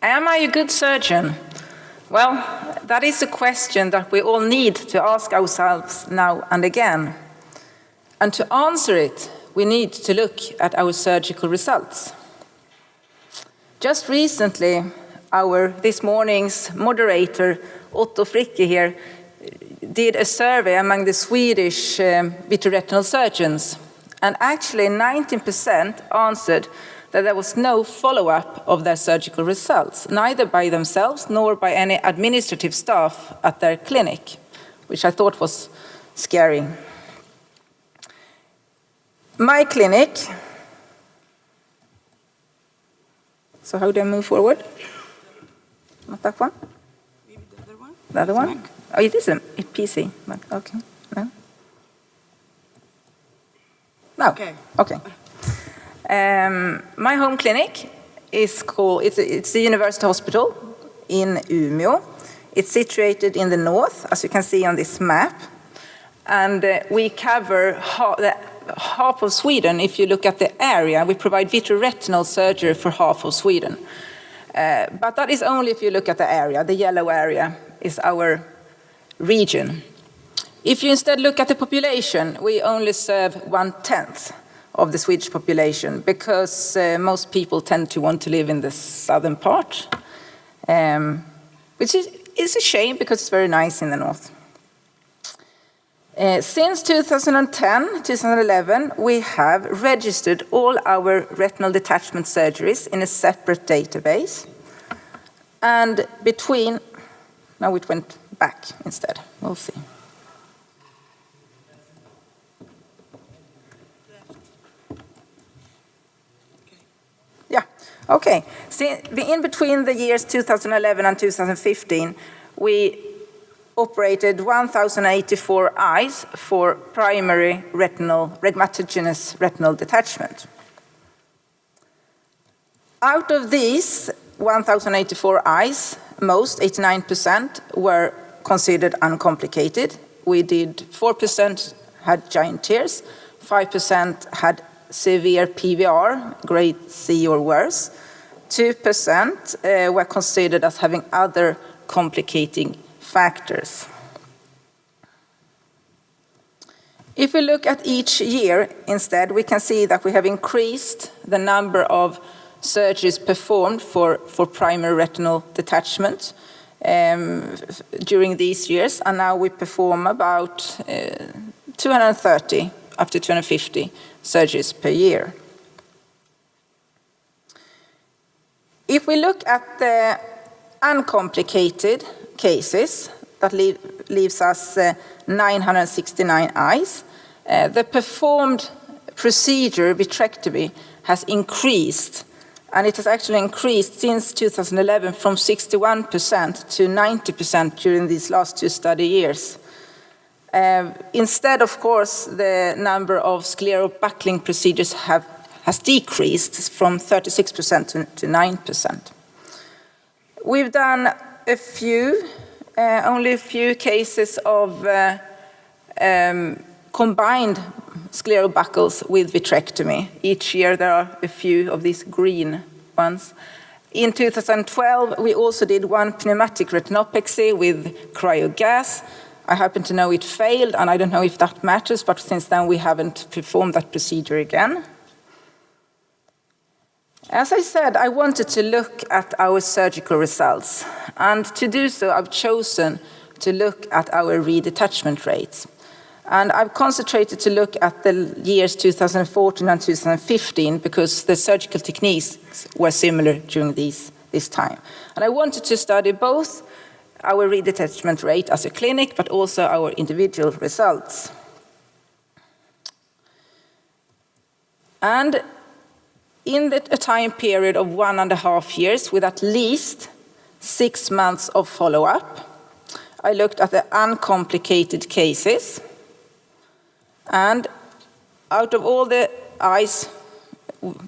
Am I a good surgeon? Well, that is a question that we all need to ask ourselves now and again. And to answer it, we need to look at our surgical results. Just recently, this morning's moderator, Otto Fricke here, did a survey among the Swedish vitreoretinal surgeons. And actually 19% answered that there was no follow-up of their surgical results, neither by themselves nor by any administrative staff at their clinic, which I thought was scary. My clinic, so how do I move forward? Not that one? Maybe the other one? The other one? Oh, it is a PC, but okay. No? No. Okay. My home clinic is called, it's the University Hospital in Umeå. It's situated in the north, as you can see on this map. And we cover half of Sweden. If you look at the area, we provide vitreoretinal surgery for half of Sweden. But that is only if you look at the area. The yellow area is our region. If you instead look at the population, we only serve 1/10 of the Swedish population because most people tend to want to live in the southern part, which is a shame because it's very nice in the north. Since 2010, 2011, we have registered all our retinal detachment surgeries in a separate database. And now it went back instead, we'll see. Yeah, okay. In between the years 2011 and 2015, we operated 1,084 eyes for primary rhegmatogenous retinal detachment. Out of these 1,084 eyes, most, 89%, were considered uncomplicated. We did 4% had giant tears, 5% had severe PVR, grade C or worse, 2% were considered as having other complicating factors. If we look at each year instead, we can see that we have increased the number of surgeries performed for primary retinal detachment during these years, and now we perform about 230 up to 250 surgeries per year. If we look at the uncomplicated cases, that leaves us 969 eyes. The performed procedure, vitrectomy, has increased, and it has actually increased since 2011 from 61% to 90% during these last 2 study years. Instead, of course, the number of sclerobuckling procedures has decreased from 36% to 9%. We've done only a few cases of combined sclerobuckles with vitrectomy. Each year there are a few of these green ones. In 2012, we also did 1 pneumatic retinopexy with cryogas. I happen to know it failed, and I don't know if that matters, but since then we haven't performed that procedure again. As I said, I wanted to look at our surgical results, and to do so I've chosen to look at our redetachment rates. And I've concentrated to look at the years 2014 and 2015 because the surgical techniques were similar during this time. And I wanted to study both our redetachment rate as a clinic, but also our individual results. And in a time period of 1.5 years with at least 6 months of follow-up, I looked at the uncomplicated cases. And out of all the eyes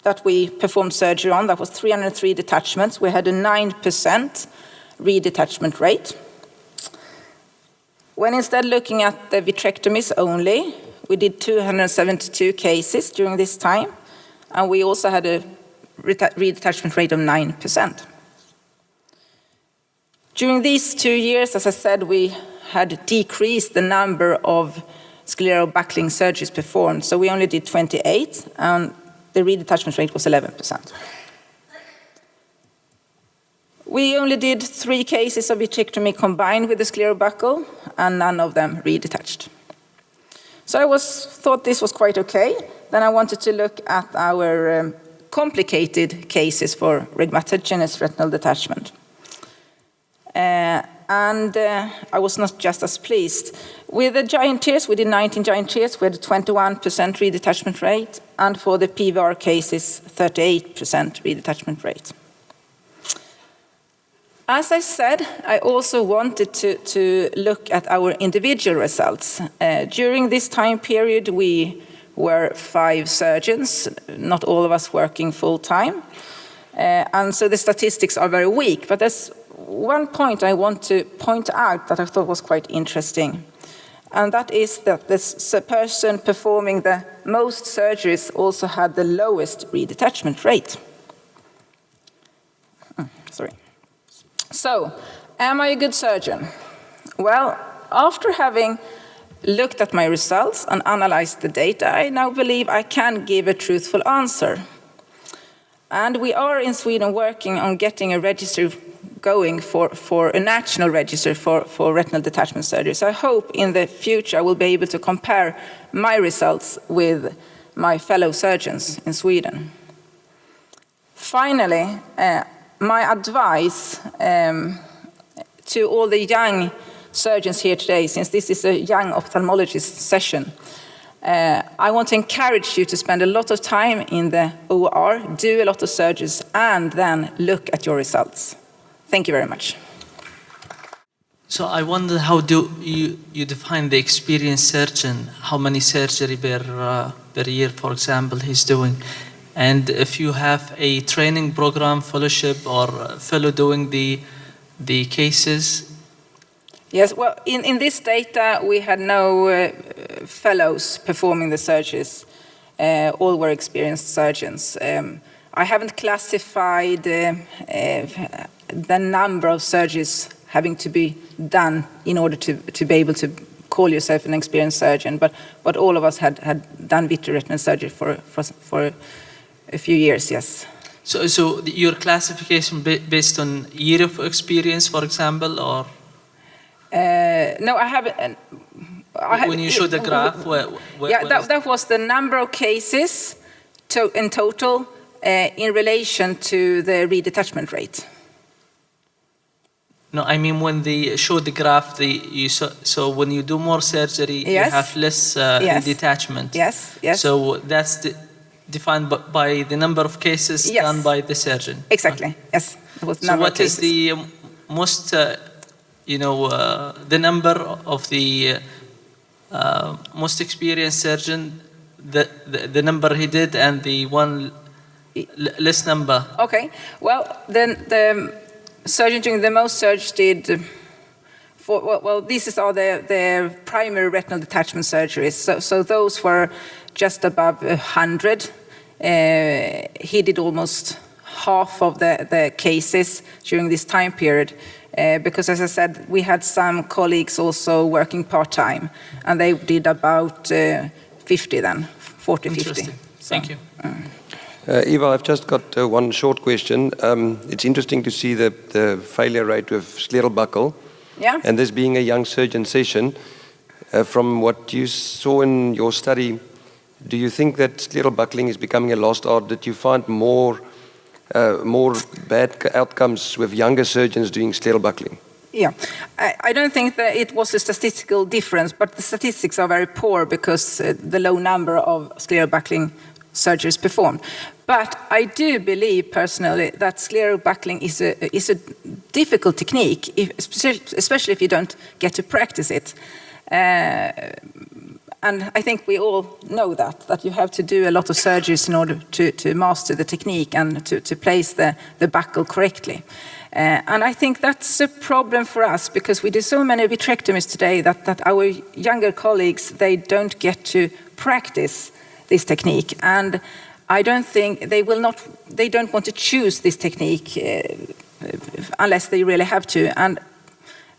that we performed surgery on, that was 303 detachments, we had a 9% redetachment rate. When instead looking at the vitrectomies only, we did 272 cases during this time, and we also had a redetachment rate of 9%. During these 2 years, as I said, we had decreased the number of scleral buckling surgeries performed. So we only did 28, and the redetachment rate was 11%. We only did 3 cases of vitrectomy combined with the scleral buckle, and none of them redetached. So I thought this was quite okay. Then I wanted to look at our complicated cases for rhegmatogenous retinal detachment. I was not just as pleased. With the giant tears, we did 19 giant tears. We had a 21% redetachment rate, and for the PVR cases, 38% redetachment rate. As I said, I also wanted to look at our individual results. During this time period, we were 5 surgeons, not all of us working full-time. And so the statistics are very weak. But there's one point I want to point out that I thought was quite interesting. And that is that this person performing the most surgeries also had the lowest redetachment rate. Sorry. So, am I a good surgeon? Well, after having looked at my results and analyzed the data, I now believe I can give a truthful answer. And we are in Sweden working on getting a register going for a national register for retinal detachment surgery. So I hope in the future I will be able to compare my results with my fellow surgeons in Sweden. Finally, my advice to all the young surgeons here today, since this is a young ophthalmologist session, I want to encourage you to spend a lot of time in the OR, do a lot of surgeries, and then look at your results. Thank you very much. So I wonder, how do you define the experienced surgeon? How many surgery per year, for example, he's doing? And if you have a training program, fellowship, or fellow doing the cases? Yes, well, in this data, we had no fellows performing the surgeries. All were experienced surgeons. I haven't classified the number of surgeries having to be done in order to be able to call yourself an experienced surgeon, but all of us had done vitreoretinal surgery for a few years, yes. So your classification based on year of experience, for example, or? No, I haven't. When you show the graph, that was the number of cases in total in relation to the redetachment rate. No, I mean when they show the graph, so when you do more surgery, yes. You have less redetachment. Yes, yes. So that's defined by the number of cases yes. done by the surgeon. Exactly, yes. So what is the most, the number of the most experienced surgeon, the number he did, and the one less number? Okay, well, then the surgeon doing the most surgery did, these are the primary retinal detachment surgeries. So those were just above 100. He did almost half of the cases during this time period. Because, as I said, we had some colleagues also working part-time, and they did about 50 then, 40, 50. So, thank you. Eva, I've just got one short question. It's interesting to see the failure rate with scleral buckle. Yeah. And this being a young surgeon session, from what you saw in your study, do you think that scleral buckling is becoming a lost art? That you find more bad outcomes with younger surgeons doing scleral buckling? Yeah, I don't think that it was a statistical difference, but the statistics are very poor because the low number of scleral buckling surgeries performed. But I do believe personally that scleral buckling is a difficult technique, especially if you don't get to practice it. And I think we all know that you have to do a lot of surgeries in order to master the technique and to place the buckle correctly. And I think that's a problem for us because we do so many vitrectomies today that our younger colleagues, they don't get to practice this technique. And I don't think they don't want to choose this technique unless they really have to. And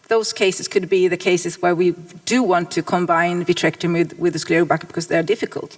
those cases could be the cases where we do want to combine vitrectomy with the sclerobucket because they're difficult.